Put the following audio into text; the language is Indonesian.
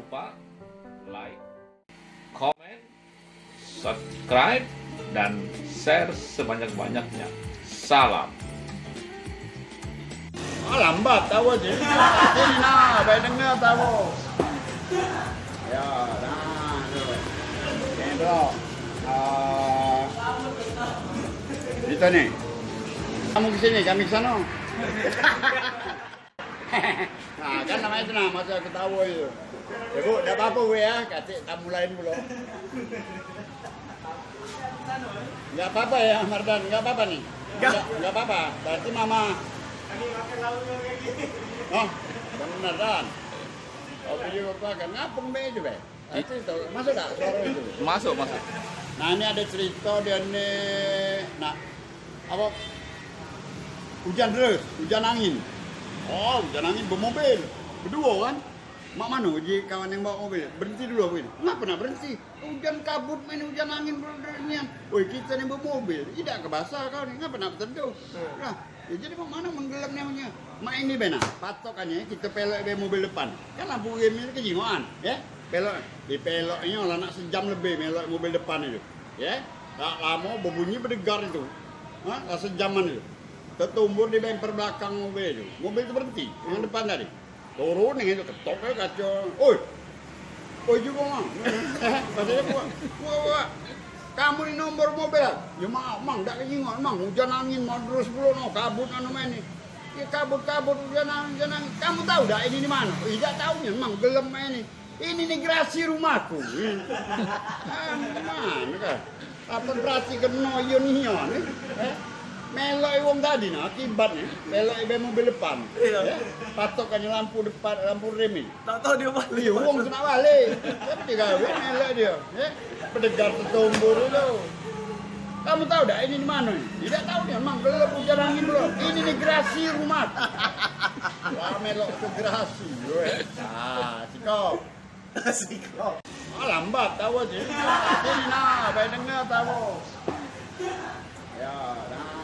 lupa like, comment, subscribe, dan share sebanyak-banyaknya. Salam. Lambat tahu aja. Sini nah, baik dengar tahu. Ya, nah, ini bro. Itu nih. Kamu kesini, kami kesana. Nah, kan namanya itu nah, masa ketawa itu. Ya bu, tidak apa-apa bu ya, kasih tamu lain dulu. Nggak apa-apa ya, Mardan, nggak apa-apa nih. Nggak apa-apa, berarti mama. Oh, benar Dan. Oh, video apa kan? Ngapung be itu be? Itu masuk tak suara itu? Masuk. Nah ini ada cerita dia nih, nah apa? Hujan terus, hujan angin. Oh, hujan angin bermobil, berdua kan? Mak mana uji kawan yang bawa mobil? Berhenti dulu aku ini. Nggak pernah berhenti. Hujan kabut main hujan angin berdernian. Woi kita nih bermobil, tidak kebasah kau nih. Nggak pernah bertentu. Nah, ya jadi mak mana menggelap namanya? Mak ini benar. Patokannya kita pelok be mobil depan. Kan lampu remnya kejingoan, ya? Pelok, di peloknya lah nak sejam lebih melok mobil depan itu, ya? Tak lama berbunyi berdegar itu, lah sejaman itu. Tertumbur di bemper belakang mobil itu. Mobil itu berhenti, yang depan tadi. Turun yang itu ketoknya kacau. Oi juga mah. Katanya gua. Kamu ini nomor mobil? Ya mang, tak kejingon mang. Hujan angin mau terus belum, no kabut anu main ini. Ya kabut hujan angin. Kamu tahu dah ini di mana? Tidak tahu nya mang gelem ini. Ini nih gerasi rumahku. Mana kan? Apa berarti kena ion nih? Melok wong tadi nah akibatnya melok be mobil depan. Ya. Patokannya lampu depan, lampu rem ini. Tak tahu dia balik. Iya, wong kena balik. Tapi digawe melok dia. Ya. Pendegar tertumbur itu. Kamu tahu dah ini di mana? Tidak tahu dia, mang gelap hujan angin belum. Ini nih gerasi rumah. Wah, melok ke gerasi. Ah, sikop. Lambat tahu aja. Sini nah, baik dengar tahu. Ya, nah.